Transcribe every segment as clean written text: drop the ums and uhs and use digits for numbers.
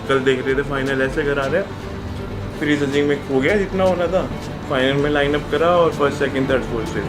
कल देख रहे थे फाइनल ऐसे करा रहे, प्री जजिंग में हो गया जितना होना था, फाइनल में लाइनअप करा और फर्स्ट सेकंड थर्ड फोर्थ से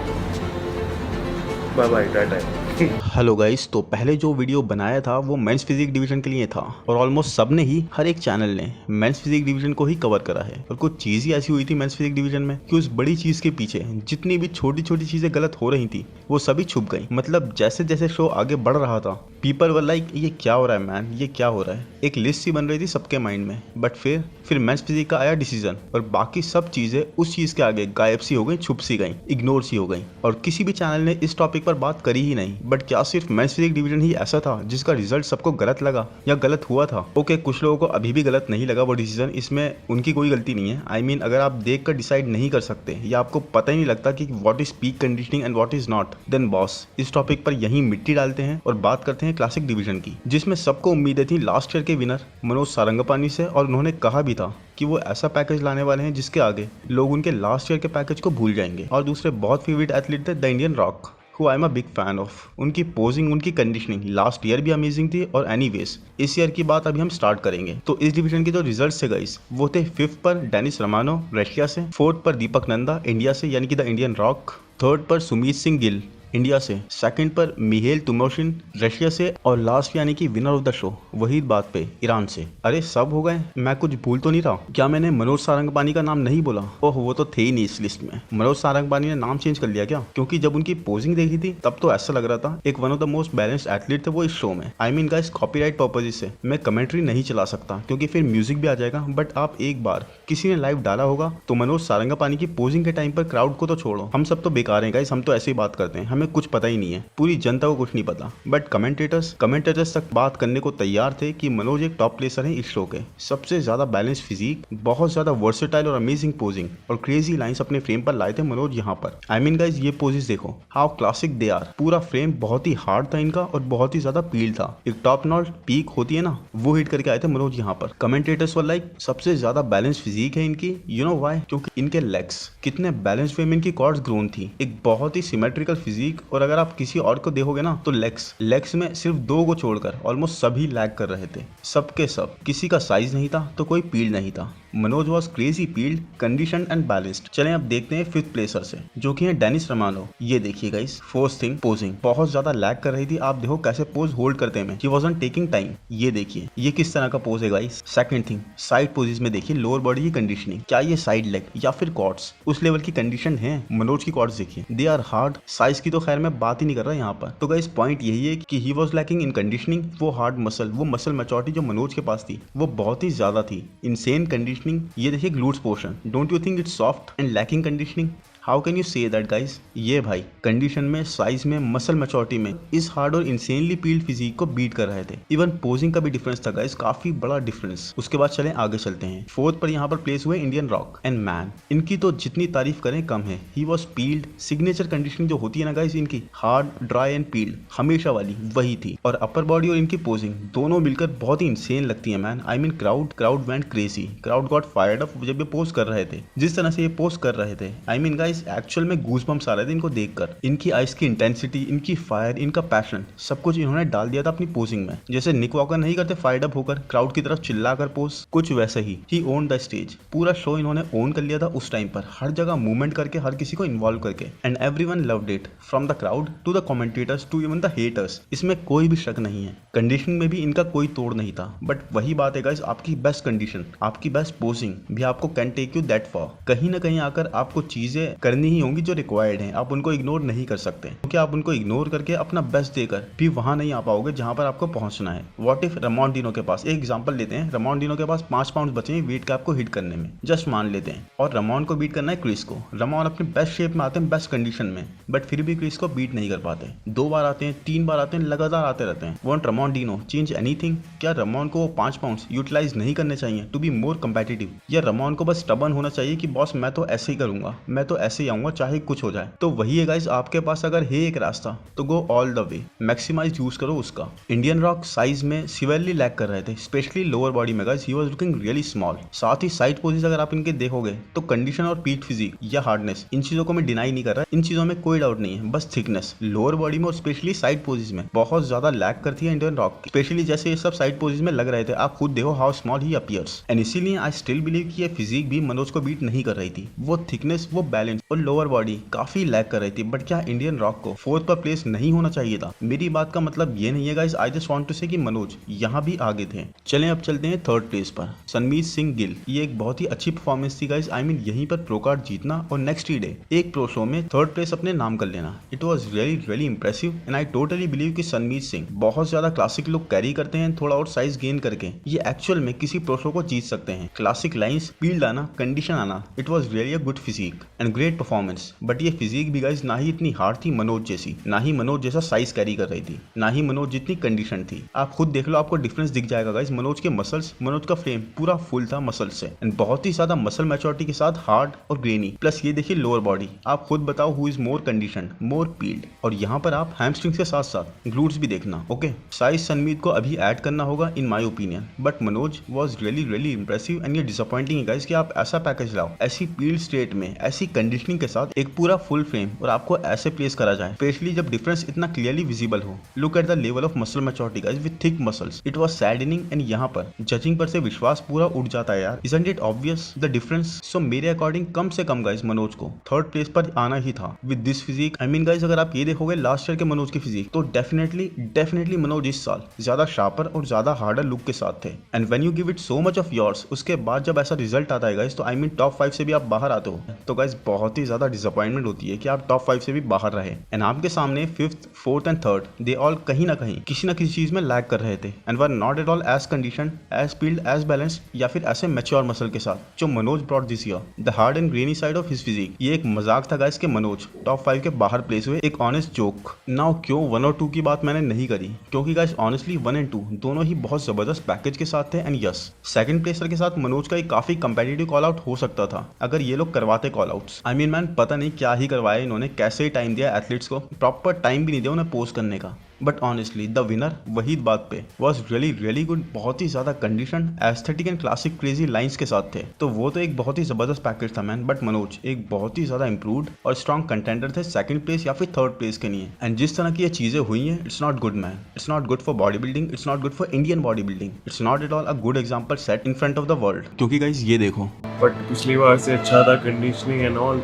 bye bye tata. Hello guys, तो पहले जो वीडियो बनाया था वो मेंस फिजिक डिवीजन के लिए था और ऑलमोस्ट सब ने ही, हर एक चैनल ने मेंस फिजिक डिवीजन को ही कवर करा है। और कुछ चीज़ ही ऐसी हुई थी मेंस फिजिक डिवीजन में कि उस बड़ी चीज़ के पीछे जितनी भी छोटी छोटी चीज़ें गलत हो रही थी वो सभी छुप गई। मतलब जैसे जैसे शो आगे बढ़ रहा था, पीपल वर लाइक ये क्या हो रहा है मैन, ये क्या हो रहा है। एक लिस्ट सी बन रही थी सबके माइंड में, बट फिर मेंस फिजिक का आया डिसीजन और बाकी सब चीज़ें उस चीज़ के आगे गायब सी हो गई, छुप सी गई, इग्नोर सी हो गई और किसी भी चैनल ने इस टॉपिक पर बात करी ही नहीं। बट क्या सिर्फ मेंस फिजिक डिवीजन ही ऐसा था जिसका रिजल्ट सबको गलत लगा या गलत हुआ था? ओके, कुछ लोगों को अभी भी गलत नहीं लगा वो डिसीजन, इसमें उनकी कोई गलती नहीं है। आई मीन अगर आप देख कर डिसाइड नहीं कर सकते या आपको पता ही नहीं लगता कि what is peak conditioning and what is not, then boss इस टॉपिक पर यहीं मिट्टी डालते हैं और बात करते हैं क्लासिक डिवीजन की, जिसमें सबको उम्मीदें थी लास्ट ईयर के विनर मनोज सारंगपानी से। और उन्होंने कहा भी था कि वो ऐसा पैकेज लाने वाले हैं जिसके आगे लोग उनके लास्ट ईयर के पैकेज को भूल जाएंगे। और दूसरे बहुत फेवरेट एथलीट थे the Indian rock, who I am a big fan of. उनकी पोजिंग, उनकी कंडीशनिंग लास्ट ईयर भी अमेजिंग थी और एनीवेज इस ईयर की बात अभी हम स्टार्ट करेंगे। तो इस डिवीजन के जो रिजल्ट्स थे गाइस वो थे 5th पर डेनिस रमानो रशिया से, 4th पर दीपक नंदा इंडिया से यानी कि द इंडियन रॉक, 3rd पर सुमीत सिंह गिल इंडिया से, 2nd पर मिहेल तुमोशिन रशिया से और लास्ट यानी कि winner of the show Waheed बात पे ईरान से। अरे सब हो गए, मैं कुछ भूल तो नहीं रहा? क्या मैंने मनोज सारंगपानी का नाम नहीं बोला? ओह वो तो थे ही नहीं इस लिस्ट में। मनोज सारंगपानी ने नाम चेंज कर लिया क्या? क्योंकि जब उनकी पोजिंग देखी थी तब तो ऐसा लग रहा था एक one of the most balanced athlete थे वो इस शो में। आई मीन गाइस, कॉपीराइट पर्पसेस से मैं कमेंट्री नहीं चला सकता क्योंकि फिर म्यूजिक भी आ जाएगा, बट आप एक बार किसी ने लाइव डाला होगा तो मनोज सारंगपानी की पोजिंग के टाइम पर क्राउड को तो छोड़ो, हम सब तो बेकार हैं गाइस, हम तो ऐसे ही बात करते हैं, हमें कुछ पता ही नहीं है, पूरी जनता को कुछ नहीं पता। बट कमेंटेटर्स तक बात करने को तैयार थे कि मनोज एक टॉप प्लेसर है इस शो के, सबसे ज्यादा बैलेंस फिजिक, बहुत ज्यादा वर्सेटाइल और अमेजिंग पोजिंग और क्रेजी लाइंस अपने फ्रेम पर लाए थे मनोज यहाँ पर। आई मीन गाइस, ये पोजेस देखो हाउ क्लासिक दे आर। पूरा फ्रेम बहुत ही हार्ड था इनका और बहुत ही ज्यादा पील था, एक टॉप नॉच पीक होती है ना, वो हिट करके आए थे मनोज यहाँ पर। कमेंटेटर्स वर लाइक सबसे ज्यादा बैलेंस फिजिक है इनकी, यू नो व्हाई? क्योंकि इनके लेग्स कितने बैलेंस वे में इनकी कॉर्ड्स ग्रोन थी, एक बहुत ही सिमेट्रिकल फिजिक। और अगर आप किसी और को देखोगे ना तो लेग्स में सिर्फ 2 को छोड़कर ऑलमोस्ट सभी लैग कर रहे थे, सबके सब। किसी का साइज नहीं था तो कोई पील नहीं था। Manoj was crazy peeled, condition and balanced. चलें अब देखते हैं 5th प्लेसर से जो कि है डेनिस रमानो। ये देखिए गाइस, फर्स्ट थिंग पोजिंग बहुत ज्यादा लैग कर रही थी, आप देखो कैसे पोज होल्ड करते हैं, ही वाजंट टेकिंग टाइम। ये देखिए ये किस तरह का पोज है गाइस। सेकंड थिंग, साइड पोजिस में देखिए लोअर बॉडी की कंडीशनिंग, क्या ये साइड लेग या फिर कॉर्ड्स उस लेवल की कंडीशन है? मनोज की कॉर्ड्स देखिए, दे आर हार्ड। साइज की तो खैर मैं बात ही नहीं कर रहा यहाँ पर। तो गाइस पॉइंट यही है कि he was lacking in conditioning, वो हार्ड मसल, वो मसल मैच्योरिटी जो मनोज के पास थी वो बहुत ही ज्यादा थी। इनसेन कंडीशनिंग, ये देखिए glutes portion, don't you think it's soft and lacking conditioning? How can you say that guys? ये भाई कंडीशन में, साइज में, मसल मैच्योरिटी में इस हार्ड और इंसेनली पील्ड फिजिक को बीट कर रहे थे। इवन पोजिंग का भी डिफरेंस था गाइस, काफी बड़ा डिफरेंस। उसके बाद चलें आगे चलते हैं। 4th पर यहाँ पर प्लेस हुए इंडियन रॉक एंड मैन, इनकी तो जितनी तारीफ करें कम है। He was peeled, signature conditioning जो होती है ना गाइस इनकी, हार्ड, ड्राई एंड पील्ड हमेशा वाली, वही थी। और अपर बॉडी और इनकी पोजिंग दोनों मिलकर बहुत ही इंसेन लगती है man. I mean crowd went crazy, crowd got fired up जब ये पोज कर रहे थे, जिस तरह से ये पोज कर रहे थे। आई मीन गाइस एक्चुअल में गूज़बम्प्स आ रहे थे इनको देखकर। इनकी आइज की इंटेंसिटी, इनकी फायर, इनका पैशन, सब कुछ इन्होंने डाल दिया था अपनी पोजिंग में। जैसे निक वॉकर नहीं करते फायर्ड अप होकर क्राउड की तरफ चिल्लाकर पोज, कुछ वैसे ही ओन द स्टेज। पूरा शो इन्होंने ओन कर लिया था उस टाइम पर, हर जगह मूवमेंट करके, हर किसी को इन्वॉल्व करके। And everyone loved it, from the crowd to the commentators to even the haters, इसमें कोई भी शक नहीं है। कंडीशनिंग में भी इनका कोई तोड़ नहीं था। बट वही बात है गाइस, आपकी बेस्ट कंडीशन, आपकी बेस्ट पोजिंग भी आपको can take you that for. कहीं ना कहीं आकर आपको चीजें करनी ही होंगी जो रिक्वायर्ड हैं, आप उनको इग्नोर नहीं कर सकते, क्योंकि आप उनको इग्नोर करके अपना बेस्ट देकर भी वहां नहीं आ पाओगे जहां पर आपको पहुंचना है। व्हाट इफ रमोंडिनो के पास, एक एग्जांपल लेते हैं, रमोंडिनो के पास 5 पाउंड बचे हैं वेट कैप को हिट करने में, जस्ट मान लेते हैं, और रमोन को बीट करना है क्रिस को। रमोन अपने बेस्ट शेप में आते हैं, बेस्ट कंडीशन में, बट फिर भी क्रिस को बीट नहीं कर पाते। 2 बार आते हैं, 3 बार आते हैं, लगातार आते रहते हैं। Won't Ramondino change anything? क्या रमोन को वो 5 पाउंड यूटिलाइज नहीं करने चाहिए टू बी मोर कंपेटिटिव? या रमोन को बस स्टबर्न होना चाहिए कि बॉस मैं तो ऐसे ही करूंगा, मैं तो ऐसे ही आऊंगा चाहे कुछ हो जाए। तो वही है गाइस, आपके पास अगर है एक रास्ता तो go all the way, maximize use करो उसका। इंडियन रॉक साइज में सिवियरली लैग कर रहे थे, स्पेशली लोअर बॉडी में guys, he was looking really small. साथ ही साइड पोजीज अगर आप इनके देखोगे तो कंडीशन और पीट फिजिक या हार्डनेस, इन चीजों को मैं डिनाई नहीं कर रहा, इन चीजों में कोई डाउट नहीं है, बस थिकनेस लोअर बॉडी में और स्पेशली साइड पोजीज में बहुत ज्यादा लैग करती है इंडियन रॉक, स्पेशली जैसे ये सब साइड पोजीज में लग रहे थे। आप खुद देखो how small he appears, and इसीलिए आई स्टिल बिलीव कि ये फिजिक भी मनोज को बीट नहीं कर रही थी। वो थिकनेस, वो बैलेंस और लोअर बॉडी काफी लैग कर रही थी। बट क्या इंडियन रॉक को फोर्थ पर प्लेस नहीं होना चाहिए था? मेरी बात का मतलब ये नहीं है guys, I just want to say कि मनोज यहाँ भी आगे थे। चलें अब चलते हैं थर्ड प्लेस पर, सनमीत सिंह गिल। ये एक बहुत ही अच्छी परफॉर्मेंस थी गाइस, आई मीन यहीं पर प्रो कार्ड जीतना और नेक्स्ट ही डे एक प्रो शो में थर्ड प्लेस अपने नाम कर लेना, it was really impressive. And I totally believe कि सनमीत सिंह बहुत ज्यादा क्लासिक लुक कैरी करते हैं, थोड़ा और साइज गेन करके ये एक्चुअल में किसी प्रो शो को जीत सकते हैं। क्लासिक लाइंस, फील्ड आना, कंडीशन आना, it was really a good physique and great performance. But ये फिजिक भी गाइस ना ही इतनी हार्ड थी मनोज जैसी, ना ही मनोज जैसा साइज कैरी कर रही थी, ना ही मनोज जितनी कंडीशन थी। आप खुद देख लो, आपको डिफरेंस दिख जाएगा गाइस। मनोज के मसल्स, मनोज का फ्रेम पूरा फुल था मसल से, एंड बहुत ही ज्यादा मसल मैच्योरिटी के साथ हार्ड और ग्रेनी। प्लस ये देखिए लोअर बॉडी, आप खुद बताओ who is more condition, more peeled. और यहाँ पर आप हैमस्ट्रिंग्स के साथ साथ ग्लूट्स भी देखना। ओके, साइज सनमीत को अभी ऐड करना होगा in my opinion, but Manoj was really impressive. And ये डिसअपॉइंटिंग है गाइस कि आप ऐसा पैकेज लाओ ऐसी पील्ड स्टेट में, ऐसी कंडीशनिंग के साथ, एक पूरा फुल फ्रेम, और आपको ऐसे प्लेस करा जाए, स्पेशली जब डिफरेंस इतना क्लियरली विजिबल हो। Look at the level of muscle maturity guys with thick muscles, it was saddening. And यहाँ पर जजिंग पर से विश्वास पूरा उठ जाता है यार, isn't it obvious the difference? So मेरे अकॉर्डिंग कम से कम गाइस मनोज को थर्ड प्लेस पर आना ही था with this physique. I mean guys, अगर आप ये देखोगे लास्ट ईयर के मनोज की फिजिक, तो डेफिनेटली मनोज इस साल ज्यादा शार्पर और ज्यादा हार्डर लुक के साथ थे। And when you give it so much of yours, उसके बाद जब ऐसा रिजल्ट आता है गाइस, तो आई मीन टॉप 5 से भी आप बाहर आते हो, तो गाइस बहुत ही ज्यादा डिसअपॉइंटमेंट होती है कि आप टॉप 5 से भी बाहर रहे। एंड आपके सामने 5th, 4th and 3rd they all कहीं ना कहीं किसी ना किसी चीज में लैग कर रहे थे, and were not at all as condition, as field, as balance, या फिर ऐसे मैच्योर मसल के साथ जो Manoj brought this year. The hard and grainy side of his physique, ये एक मजाक था गाइस के मनोज टॉप 5 के बाहर प्लेस हुए, एक ऑनेस्ट जोक। नाउ क्यों 1 और 2 की बात मैंने नहीं करी, क्योंकि गाइस ऑनेस्टली 1 एंड 2 दोनों ही बहुत जबरदस्त पैकेज के साथ थे। एंड यस, सेकंड प्लेसर के साथ मनोज का एक काफी कंपेटिटिव कॉल आउट हो सकता था अगर ये लोग करवाते call outs. I mean man, पता नहीं क्या ही करवाया इन्होंने, कैसे टाइम दिया एथलीट्स को, प्रॉपर टाइम भी नहीं दिया उन्हें पोस्ट करने का। But honestly the winner Waheed बात पे वॉज रियली गुड, बहुत ही ज्यादा condition, aesthetic and classic crazy lines के साथ थे, तो वो तो एक बहुत ही जबरदस्त पैकेज था मैन। बट मनोज एक बहुत ही ज्यादा इंप्रूव्ड और स्ट्रॉन्ग कंटेंडर थे सेकंड प्लेस या फिर थर्ड प्लेस के लिए। एंड जिस तरह की ये चीजें हुई हैं, it's not good man, it's not good for body building, it's not good for Indian body building, it's not at all a good example set in front of the world. क्योंकि guys ये देखो, but पिछली बार से अच्छा था conditioning and all,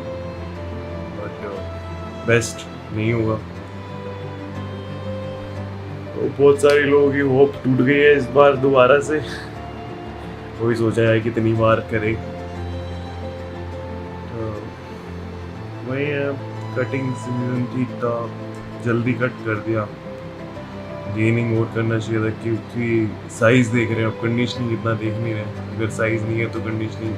but best नहीं हुआ। तो बहुत सारे लोगों की होप टूट गई है इस बार दोबारा से, कोई सोचा है कितनी बार करे। तो वही है, कटिंग सीजन थी तो जल्दी कट कर दिया, गेनिंग और करना चाहिए था, क्योंकि साइज देख रहे हैं अब, कंडीशनिंग इतना देख नहीं रहे। अगर साइज नहीं है तो कंडीशनिंग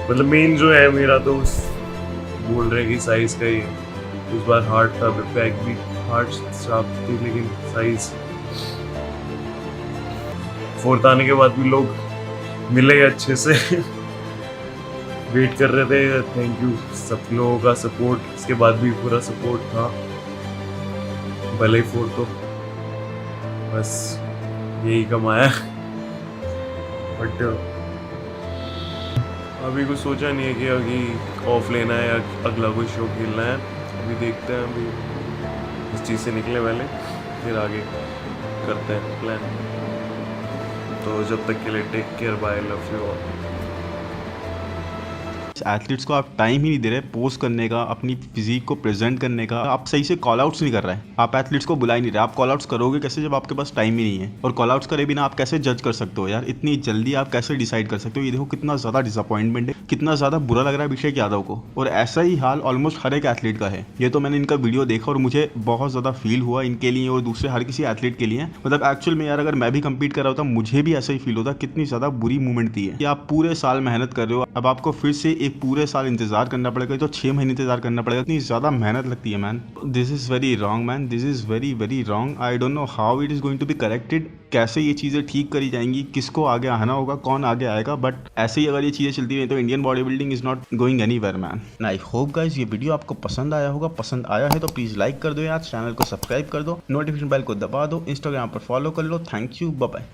मतलब मेन जो है मेरा, तो उस बोल रहे हैं कि साइज का ही। उस बार हार्ड था, बैक भी हार्ड शार्प थी, लेकिन साइज 4th आने के बाद भी लोग मिले अच्छे से वेट कर रहे थे। थैंक यू सब लोगों का सपोर्ट, इसके बाद भी पूरा सपोर्ट था, भले ही 4th तो बस यही कमाया। बट अभी कुछ सोचा नहीं है कि अभी ऑफ लेना है या अगला कोई शो खेलना है, अभी देखते हैं। अभी इस चीज़ से निकले पहले, फिर आगे करते हैं प्लान। तो जब तक के लिए take care, bye, love you all. Athletes को आप टाइम ही नहीं दे रहे पोस्ट करने का, अपनी फिजिक को प्रेजेंट करने का, आप सही से कॉल आउट्स नहीं कर रहे हैं, आप एथलीट्स को बुला ही नहीं रहे। आप कॉल आउट्स करोगे कैसे जब आपके पास टाइम ही नहीं है? और कॉल आउट्स करे बिना आप कैसे जज कर सकते हो यार? इतनी जल्दी आप कैसे डिसाइड कर सकते हो? ये देखो कितना ज्यादा डिसअपॉइंटमेंट है, कितना ज्यादा बुरा लग रहा है अभिषेक यादव को। और ऐसा ही हाल ऑलमोस्ट हर एक एथलीट का है। ये तो मैंने इनका वीडियो देखा और मुझे बहुत ज्यादा फील हुआ इनके लिए और दूसरे हर किसी एथलीट के लिए। मतलब एक्चुअल में यार, अगर मैं भी कम्पीट कर रहा होता मुझे भी ऐसा ही फील होता। कितनी ज्यादा बुरी मूवमेंट थी है कि आप पूरे साल मेहनत कर रहे हो, अब आपको फिर से एक पूरे साल इंतजार करना पड़ेगा, तो 6 महीने इंतजार करना पड़ेगा, इतनी ज़्यादा मेहनत लगती है man. This is very wrong man, this is very very wrong. I don't know how it is going to be corrected, कैसे ये चीज़ें ठीक करी जाएंगी, किसको आगे आना होगा, कौन आगे आएगा। बट ऐसे ही अगर ये चीज़ें चलती रही तो Indian body building is not going anywhere man. I hope guys ये वीडियो आपको पसंद आया होगा। पसंद आया है तो प्लीज़ लाइक कर दो यार, चैनल को सब्सक्राइब कर दो, नोटिफिकेशन बेल को दबा दो, इंस्टाग्राम पर फॉलो कर लो। Thank you, bye bye.